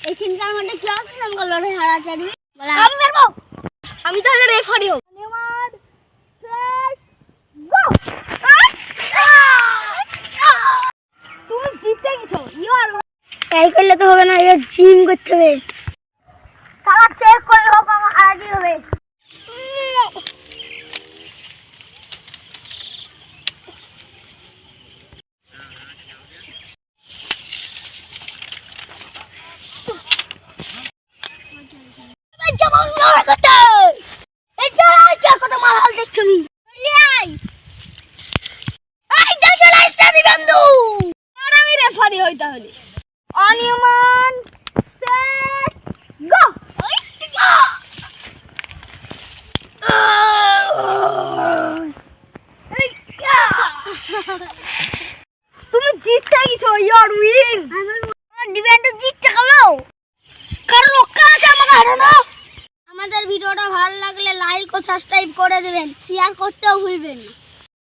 এই চিন্তার মধ্যে কি আছে নাম করলো রে হারা চাবি আমি মারবো আমি তাহলে রেফারি হব নিয়মার সেট গো তুমি জিতে গেছো ইউ আর এই করলে তো হবে না এর জিম করতে হবে সারা চেক করলে হোক আমার হারাজি হবে যেমন লড়াই করতে এই লড়াই কে কত মারাল দেখছো নি লিয়াই এই দেশে লাইসা দি বন্ধু আর আমি রেফারি হই তাহলে অনিয়মান সেট গো তুমি জিততে গেছো ইউ আর উইনিং আমার ডিফেন্ডার জিততে গেল কারণ রক্ষা আছে আমাকে হারানো আমাদের ভিডিওটা ভালো লাগলে লাইক ও সাবস্ক্রাইব করে দিবেন শেয়ার করতেও ভুলবেন না।